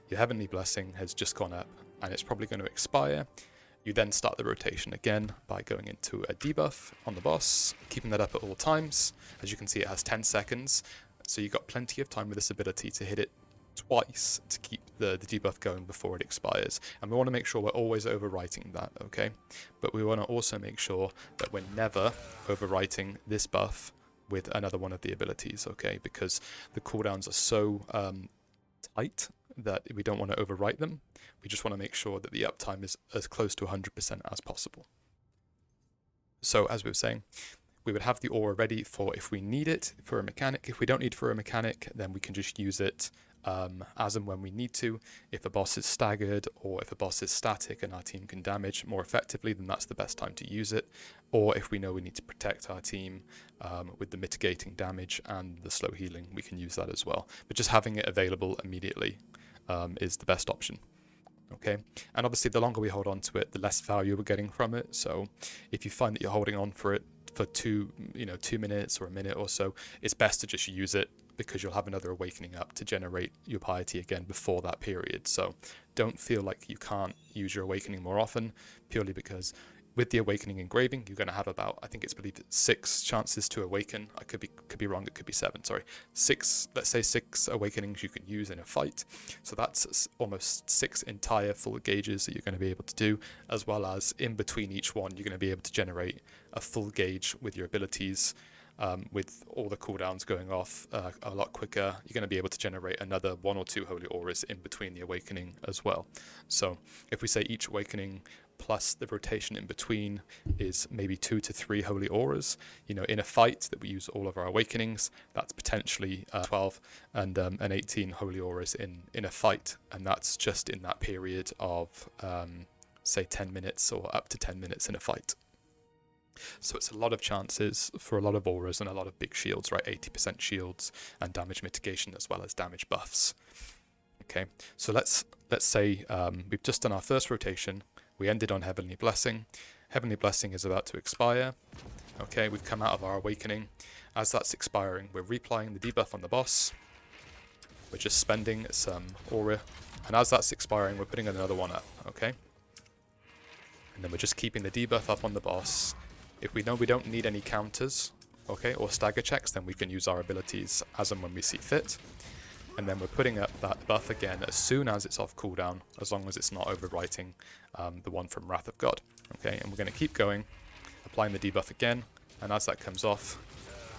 your Heavenly Blessing has just gone up, and it's probably going to expire. You then start the rotation again by going into a debuff on the boss, keeping that up at all times. As you can see, it has 10 seconds, so you've got plenty of time with this ability to hit it twice to keep the debuff going before it expires. And we want to make sure we're always overwriting that, okay? But we want to also make sure that we're never overwriting this buff with another one of the abilities, okay? Because the cooldowns are so tight that we don't want to overwrite them. We just want to make sure that the uptime is as close to 100% as possible. So as we were saying, we would have the aura ready for if we need it for a mechanic. If we don't need it for a mechanic, then we can just use it as and when we need to. If a boss is staggered or if a boss is static and our team can damage more effectively, then that's the best time to use it. Or if we know we need to protect our team with the mitigating damage and the slow healing, we can use that as well. But just having it available immediately is the best option. Okay, and obviously the longer we hold on to it, the less value we're getting from it. So if you find that you're holding on for it for 2 minutes or a minute or so, it's best to just use it, because you'll have another awakening up to generate your piety again before that period. So don't feel like you can't use your awakening more often, purely because with the awakening engraving, you're going to have about, I think it's believed 6 chances to awaken. I could be wrong, it could be 7, sorry. 6, let's say 6 awakenings you can use in a fight. So that's almost 6 entire full gauges that you're going to be able to do, as well as in between each one, you're going to be able to generate a full gauge with your abilities. With all the cooldowns going off a lot quicker, you're going to be able to generate another 1 or 2 holy auras in between the awakening as well. So if we say each awakening plus the rotation in between is maybe 2 to 3 holy auras, in a fight that we use all of our awakenings, that's potentially 12 and 18 holy auras in a fight, and that's just in that period of say 10 minutes or up to 10 minutes in a fight. So it's a lot of chances for a lot of auras and a lot of big shields, right? 80% shields and damage mitigation as well as damage buffs. Okay, so let's say we've just done our first rotation. We ended on Heavenly Blessing. Heavenly Blessing is about to expire. Okay, we've come out of our awakening. As that's expiring, we're reapplying the debuff on the boss. We're just spending some aura. And as that's expiring, we're putting another one up, okay? And then we're just keeping the debuff up on the boss. If we know we don't need any counters, okay, or stagger checks, then we can use our abilities as and when we see fit. And then we're putting up that buff again as soon as it's off cooldown, as long as it's not overwriting the one from Wrath of God. Okay, and we're going to keep going, applying the debuff again, and as that comes off,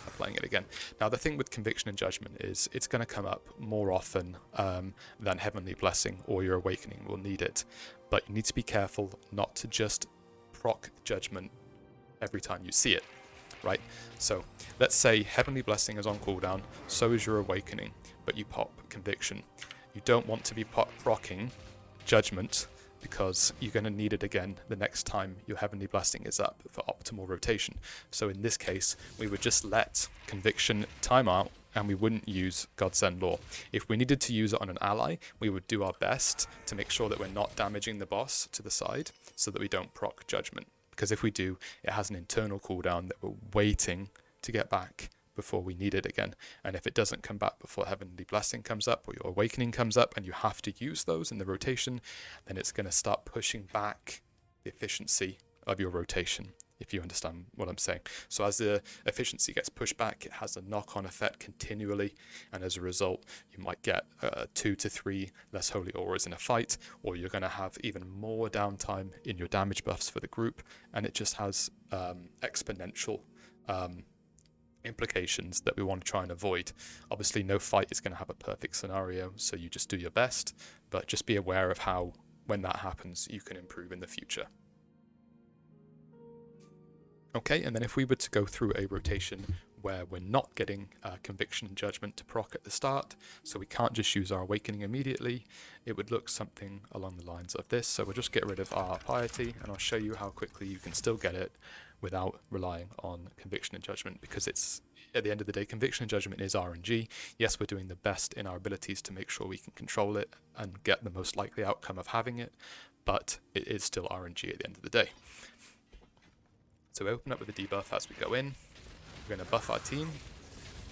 applying it again. Now the thing with Conviction and Judgment is it's going to come up more often than Heavenly Blessing or your Awakening will need it. But you need to be careful not to just proc Judgment every time you see it, right? So let's say Heavenly Blessing is on cooldown, so is your Awakening, but you pop Conviction. You don't want to be proccing Judgment, because you're going to need it again the next time your Heavenly Blessing is up for optimal rotation. So in this case, we would just let Conviction time out and we wouldn't use Godsend Law. If we needed to use it on an ally, we would do our best to make sure that we're not damaging the boss to the side so that we don't proc Judgment. Because if we do, it has an internal cooldown that we're waiting to get back before we need it again. And if it doesn't come back before Heavenly Blessing comes up or your Awakening comes up and you have to use those in the rotation, then it's going to start pushing back the efficiency of your rotation, if you understand what I'm saying. So as the efficiency gets pushed back, it has a knock-on effect continually, and as a result, you might get 2 to 3 less holy auras in a fight, or you're going to have even more downtime in your damage buffs for the group, and it just has exponential implications that we want to try and avoid. Obviously, no fight is going to have a perfect scenario, so you just do your best, but just be aware of how, when that happens, you can improve in the future. Okay, and then if we were to go through a rotation where we're not getting Conviction and Judgment to proc at the start, so we can't just use our Awakening immediately, it would look something along the lines of this. So we'll just get rid of our Piety, and I'll show you how quickly you can still get it without relying on Conviction and Judgment, because it's, at the end of the day, Conviction and Judgment is RNG. Yes, we're doing the best in our abilities to make sure we can control it and get the most likely outcome of having it, but it is still RNG at the end of the day. So we open up with the debuff as we go in. We're going to buff our team,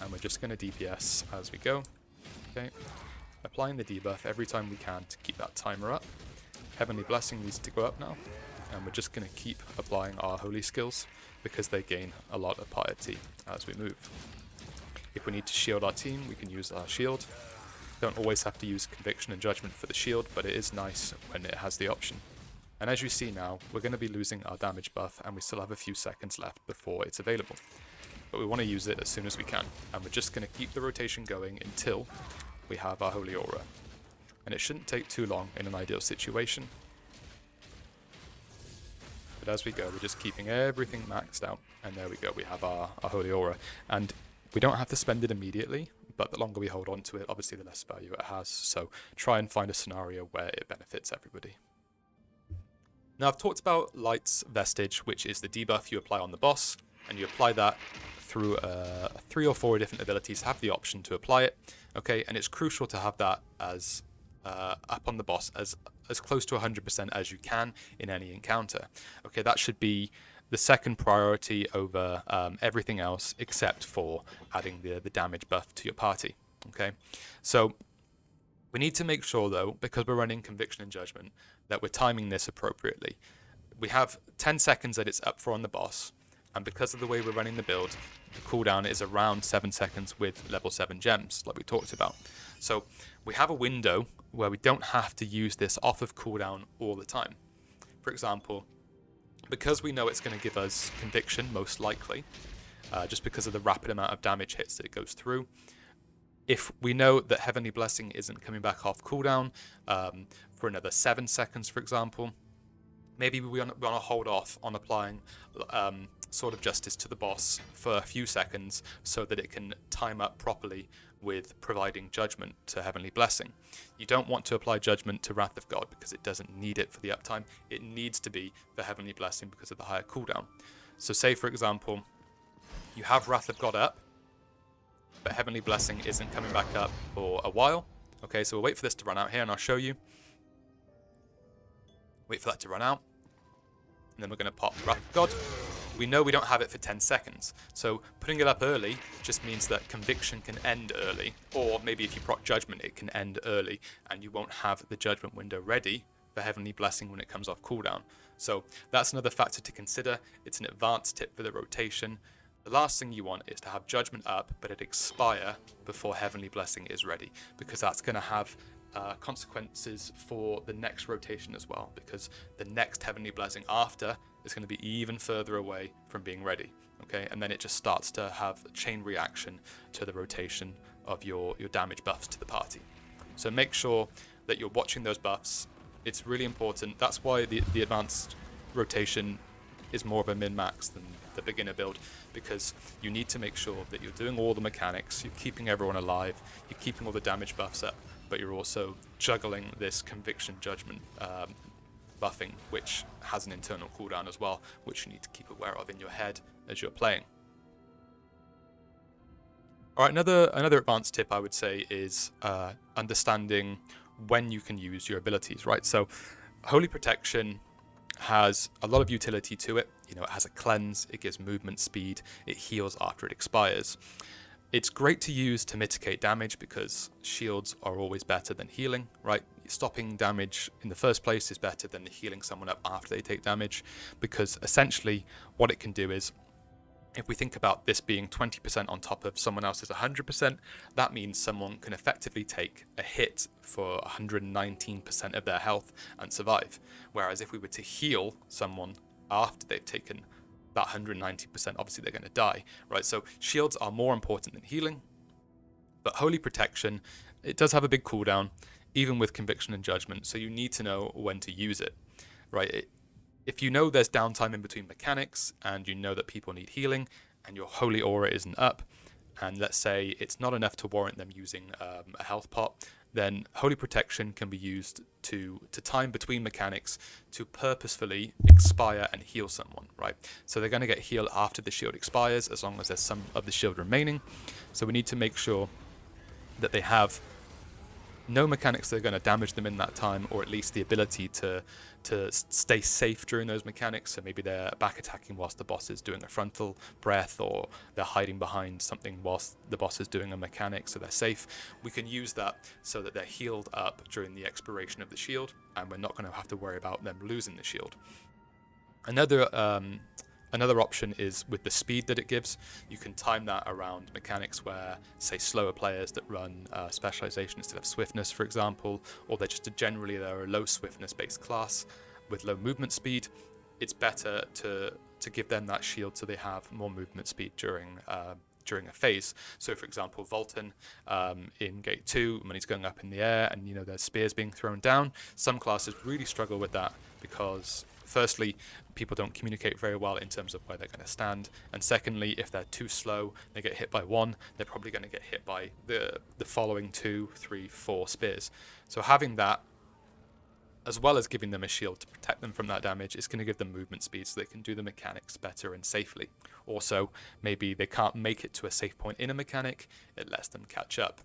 and we're just going to DPS as we go. Okay, applying the debuff every time we can to keep that timer up. Heavenly Blessing needs to go up now, and we're just going to keep applying our holy skills because they gain a lot of piety as we move. If we need to shield our team, we can use our shield. Don't always have to use Conviction and Judgment for the shield, but it is nice when it has the option. And as you see now, we're going to be losing our damage buff, and we still have a few seconds left before it's available. But we want to use it as soon as we can, and we're just going to keep the rotation going until we have our Holy Aura. And it shouldn't take too long in an ideal situation. But as we go, we're just keeping everything maxed out, and there we go, we have our Holy Aura. And we don't have to spend it immediately, but the longer we hold on to it, obviously the less value it has. So try and find a scenario where it benefits everybody. Now I've talked about Light's Vestige, which is the debuff you apply on the boss, and you apply that through 3 or 4 different abilities, have the option to apply it, okay, and it's crucial to have that as up on the boss as close to 100% as you can in any encounter. Okay, that should be the second priority over everything else except for adding the damage buff to your party. Okay, so we need to make sure though, because we're running Conviction and Judgment, that we're timing this appropriately. We have 10 seconds that it's up for on the boss, and because of the way we're running the build, the cooldown is around 7 seconds with level 7 gems, like we talked about. So we have a window where we don't have to use this off of cooldown all the time. For example, because we know it's going to give us Conviction, most likely, just because of the rapid amount of damage hits that it goes through. If we know that Heavenly Blessing isn't coming back off cooldown for another 7 seconds, for example, maybe we want to hold off on applying Sword of Justice to the boss for a few seconds so that it can time up properly with providing Judgment to Heavenly Blessing. You don't want to apply Judgment to Wrath of God because it doesn't need it for the uptime. It needs to be for Heavenly Blessing because of the higher cooldown. So say, for example, you have Wrath of God up, but Heavenly Blessing isn't coming back up for a while. Okay, so we'll wait for this to run out here and I'll show you. Wait for that to run out. And then we're going to pop Wrath of God. We know we don't have it for 10 seconds. So putting it up early just means that Conviction can end early. Or maybe if you proc Judgment, it can end early and you won't have the Judgment window ready for Heavenly Blessing when it comes off cooldown. So that's another factor to consider. It's an advanced tip for the rotation. The last thing you want is to have Judgment up, but it expire before Heavenly Blessing is ready, because that's going to have consequences for the next rotation as well, because the next Heavenly Blessing after is going to be even further away from being ready. Okay, and then it just starts to have a chain reaction to the rotation of your damage buffs to the party. So make sure that you're watching those buffs. It's really important. That's why the advanced rotation is more of a min-max than the beginner build, because you need to make sure that you're doing all the mechanics, you're keeping everyone alive, you're keeping all the damage buffs up, but you're also juggling this Conviction Judgment buffing, which has an internal cooldown as well, which you need to keep aware of in your head as you're playing. All right, another advanced tip I would say is understanding when you can use your abilities, right? So Holy Protection has a lot of utility to it. You know, it has a cleanse, it gives movement speed, it heals after it expires. It's great to use to mitigate damage because shields are always better than healing, right? Stopping damage in the first place is better than healing someone up after they take damage, because essentially what it can do is, if we think about this being 20% on top of someone else's 100%, that means someone can effectively take a hit for 119% of their health and survive. Whereas if we were to heal someone after they've taken that 190%, obviously they're going to die, right? So shields are more important than healing. But Holy Protection, it does have a big cooldown, even with Conviction and Judgment, so you need to know when to use it, right? If you know there's downtime in between mechanics and you know that people need healing and your Holy Aura isn't up, and let's say it's not enough to warrant them using a health pot, then Holy Protection can be used to time between mechanics to purposefully expire and heal someone, right? So they're going to get healed after the shield expires as long as there's some of the shield remaining. So we need to make sure that they have no mechanics that are going to damage them in that time, or at least the ability to stay safe during those mechanics. So maybe they're back attacking whilst the boss is doing a frontal breath, or they're hiding behind something whilst the boss is doing a mechanic, so they're safe. We can use that so that they're healed up during the expiration of the shield, and we're not going to have to worry about them losing the shield. Another option is with the speed that it gives. You can time that around mechanics where, say, slower players that run specialization instead of swiftness, for example, or they're a low swiftness based class with low movement speed. It's better to give them that shield so they have more movement speed during a phase. So for example, Volton in Gate 2, when he's going up in the air and there's spears being thrown down, some classes really struggle with that because firstly, people don't communicate very well in terms of where they're going to stand, and secondly, if they're too slow, they get hit by one, they're probably going to get hit by the following 2, 3, 4 spears. So having that, as well as giving them a shield to protect them from that damage, is going to give them movement speed so they can do the mechanics better and safely. Also, maybe they can't make it to a safe point in a mechanic, it lets them catch up.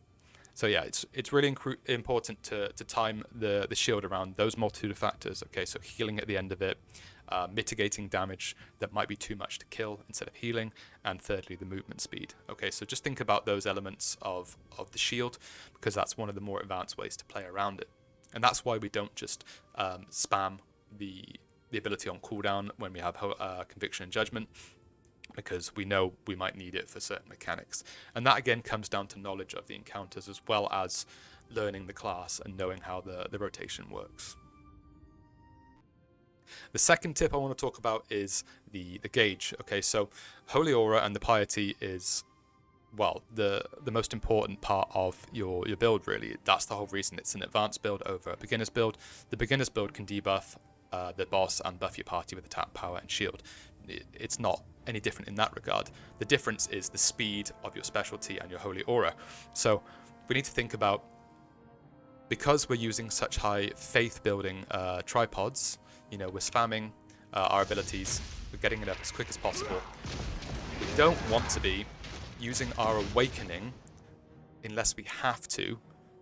So yeah, it's really important to time the shield around those multitude of factors. Okay, so healing at the end of it, mitigating damage that might be too much to kill instead of healing, and thirdly, the movement speed. Okay, so just think about those elements of the shield, because that's one of the more advanced ways to play around it. And that's why we don't just spam the ability on cooldown when we have Conviction and Judgment, because we know we might need it for certain mechanics. And that again comes down to knowledge of the encounters as well as learning the class and knowing how the rotation works. The second tip I want to talk about is the gauge. Okay, so Holy Aura and the Piety is, well, the most important part of your build, really. That's the whole reason it's an advanced build over a beginner's build. The beginner's build can debuff the boss and buff your party with attack, power, and shield. It's not any different in that regard. The difference is the speed of your specialty and your Holy Aura. So we need to think about, because we're using such high faith building tripods, you know, we're spamming our abilities, we're getting it up as quick as possible. We don't want to be using our awakening unless we have to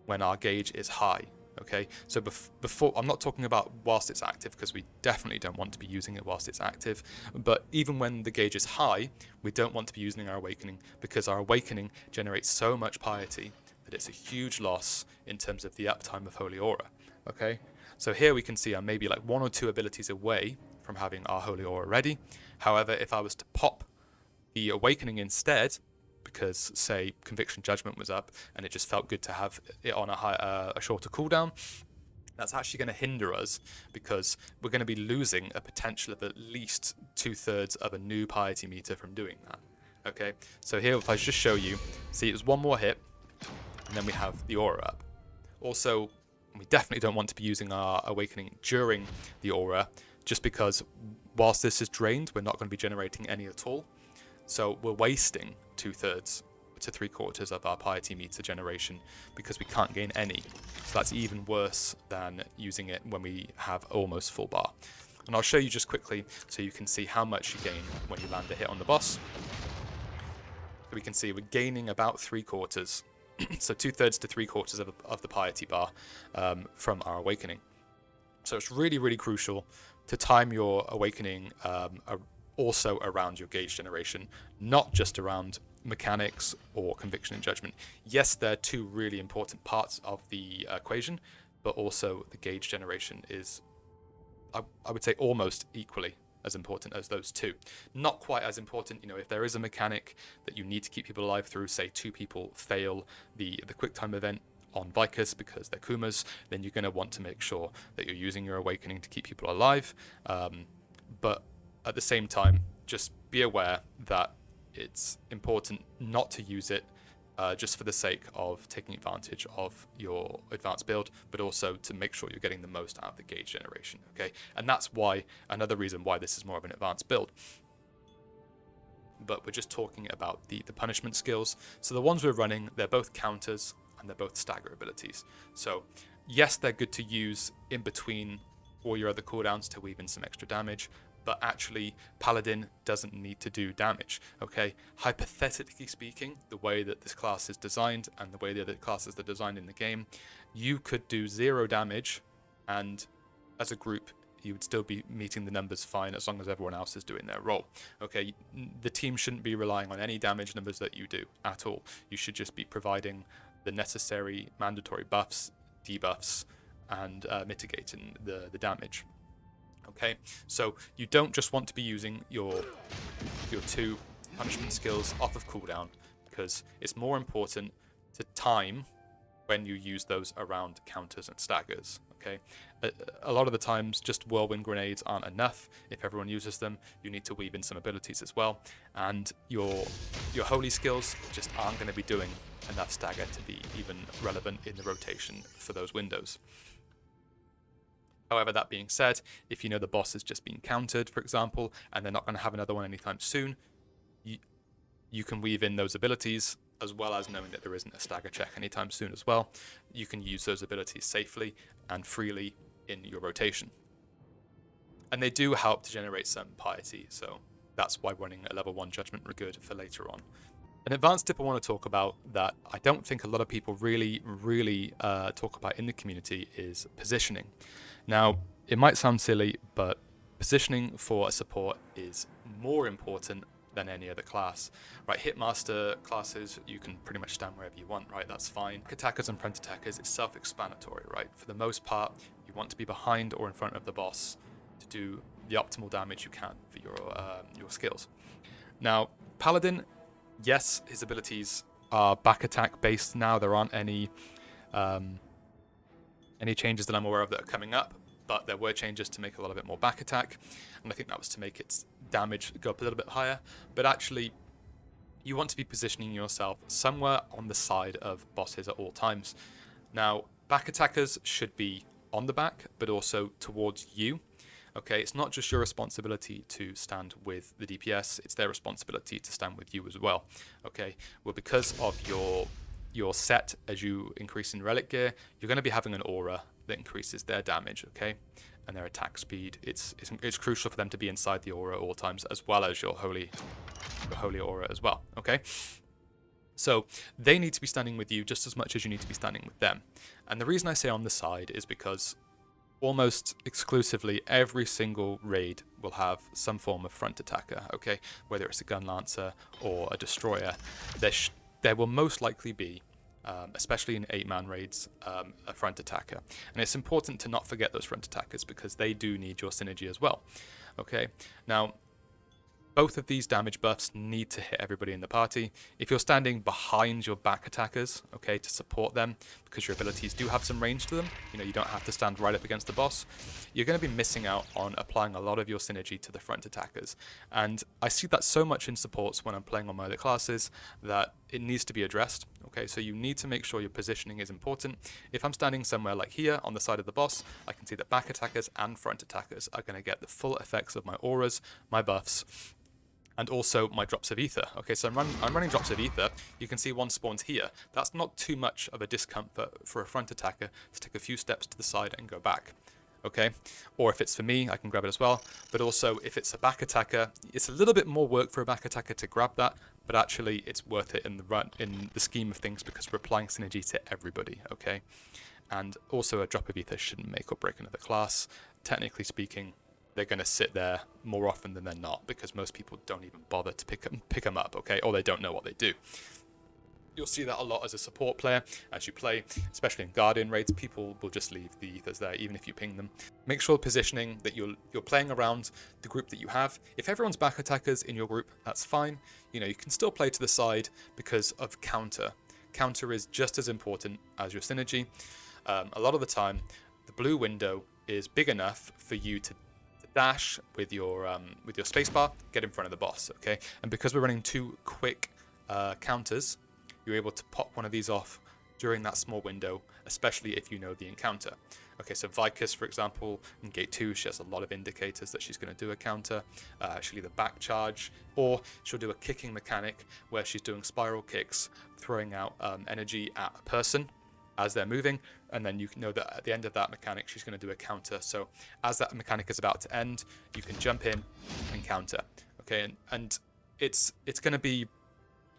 when our gauge is high. Okay, so before, I'm not talking about whilst it's active, because we definitely don't want to be using it whilst it's active, but even when the gauge is high, we don't want to be using our awakening, because our awakening generates so much piety that it's a huge loss in terms of the uptime of Holy Aura. Okay, so here we can see I'm maybe like 1 or 2 abilities away from having our Holy Aura ready. However, if I was to pop the awakening instead, because say Conviction Judgment was up and it just felt good to have it on a shorter cooldown, that's actually going to hinder us, because we're going to be losing a potential of at least 2/3 of a new piety meter from doing that. Okay, so here if I just show you, see, it was 1 more hit and then we have the aura up. Also, we definitely don't want to be using our awakening during the aura, just because whilst this is drained, we're not going to be generating any at all. So we're wasting 2/3 to 3/4 of our piety meter generation because we can't gain any. So that's even worse than using it when we have almost full bar. And I'll show you just quickly so you can see how much you gain when you land a hit on the boss. So we can see we're gaining about 3/4, so 2/3 to 3/4 of the piety bar from our awakening. So it's really, really crucial to time your awakening also around your gauge generation, not just around mechanics or Conviction and Judgment. Yes, they're 2 really important parts of the equation, but also the gauge generation is, I would say, almost equally as important as those 2. Not quite as important, you know, if there is a mechanic that you need to keep people alive through, say 2 people fail the quick time event on Vicus because they're Kumas, then you're going to want to make sure that you're using your awakening to keep people alive. But at the same time, just be aware that it's important not to use it just for the sake of taking advantage of your advanced build, but also to make sure you're getting the most out of the gauge generation. Okay, and that's why, another reason why this is more of an advanced build. But we're just talking about the punishment skills. So the ones we're running, they're both counters and they're both stagger abilities. So yes, they're good to use in between all your other cooldowns to weave in some extra damage, but actually Paladin doesn't need to do damage. Okay, hypothetically speaking, the way that this class is designed and the way the other classes are designed in the game, you could do 0 damage, and as a group you would still be meeting the numbers fine as long as everyone else is doing their role. Okay, the team shouldn't be relying on any damage numbers that you do at all. You should just be providing the necessary mandatory buffs, debuffs, and mitigating the damage. Okay, so you don't just want to be using your 2 punishment skills off of cooldown, because it's more important to time when you use those around counters and staggers. Okay, a lot of the times just whirlwind grenades aren't enough. If everyone uses them, you need to weave in some abilities as well, and your holy skills just aren't going to be doing enough stagger to be even relevant in the rotation for those windows. However, that being said, if you know the boss has just been countered, for example, and they're not going to have another one anytime soon, you can weave in those abilities, as well as knowing that there isn't a stagger check anytime soon as well. You can use those abilities safely and freely in your rotation. And they do help to generate some piety, so that's why running a level 1 judgment are good for later on. An advanced tip I want to talk about that I don't think a lot of people really talk about in the community is positioning. Now, it might sound silly, but positioning for a support is more important than any other class. Right, Hitmaster classes, you can pretty much stand wherever you want, right? That's fine. Attackers and front attackers, it's self-explanatory, right? For the most part, you want to be behind or in front of the boss to do the optimal damage you can for your skills. Now, Paladin, yes, his abilities are back attack based now. There aren't any changes that I'm aware of that are coming up, but there were changes to make a lot of it more back attack, and I think that was to make its damage go up a little bit higher. But actually, you want to be positioning yourself somewhere on the side of bosses at all times. Now, back attackers should be on the back, but also towards you. Okay, it's not just your responsibility to stand with the DPS, it's their responsibility to stand with you as well. Okay, well, because of your set, as you increase in relic gear, you're going to be having an aura that increases their damage, okay, and their attack speed. It's crucial for them to be inside the aura at all times, as well as your holy aura as well, okay? So they need to be standing with you just as much as you need to be standing with them. And the reason I say on the side is because almost exclusively every single raid will have some form of front attacker, okay? Whether it's a gun lancer or a destroyer, there will most likely be, especially in 8-man raids, a front attacker. And it's important to not forget those front attackers because they do need your synergy as well, okay? Now, both of these damage buffs need to hit everybody in the party. If you're standing behind your back attackers, okay, to support them, because your abilities do have some range to them, you don't have to stand right up against the boss, you're going to be missing out on applying a lot of your synergy to the front attackers. And I see that so much in supports when I'm playing on my other classes that it needs to be addressed, okay? So you need to make sure your positioning is important. If I'm standing somewhere like here on the side of the boss, I can see that back attackers and front attackers are going to get the full effects of my auras, my buffs, and also my drops of ether. Okay, so I'm running drops of ether. You can see one spawns here. That's not too much of a discomfort for a front attacker to take a few steps to the side and go back. Okay, or if it's for me, I can grab it as well. But also, if it's a back attacker, it's a little bit more work for a back attacker to grab that, but actually it's worth it in the scheme of things because we're applying synergy to everybody. Okay, and also a drop of ether shouldn't make or break another class. Technically speaking, they're going to sit there more often than they're not because most people don't even bother to pick them up, okay? Or they don't know what they do. You'll see that a lot as a support player. As you play, especially in Guardian raids, people will just leave the ethers there even if you ping them. Make sure positioning that you're playing around the group that you have. If everyone's back attackers in your group, that's fine. You can still play to the side because of counter. Counter is just as important as your synergy. A lot of the time, the blue window is big enough for you to dash with your spacebar, get in front of the boss, okay? And because we're running 2 quick counters, you're able to pop one of these off during that small window, especially if you know the encounter. Okay, so Vicus, for example, in Gate 2, she has a lot of indicators that she's going to do a counter. She'll either back charge, or she'll do a kicking mechanic where she's doing spiral kicks, throwing out energy at a person as they're moving, and then you know that at the end of that mechanic she's going to do a counter. So as that mechanic is about to end, you can jump in and counter, okay? And it's going to be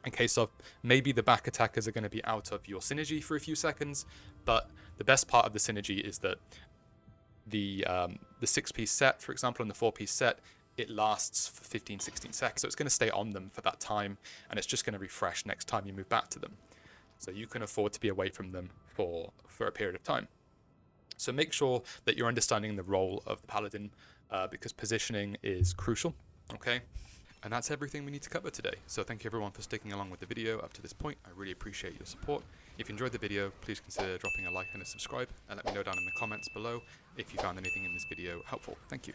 a case of maybe the back attackers are going to be out of your synergy for a few seconds, but the best part of the synergy is that the 6-piece set, for example, and the 4-piece set, it lasts for 15-16 seconds, so it's going to stay on them for that time, and it's just going to refresh next time you move back to them. So you can afford to be away from them for a period of time. So make sure that you're understanding the role of the Paladin because positioning is crucial, okay? And that's everything we need to cover today. So thank you everyone for sticking along with the video up to this point. I really appreciate your support. If you enjoyed the video, please consider dropping a like and a subscribe, and let me know down in the comments below if you found anything in this video helpful. Thank you.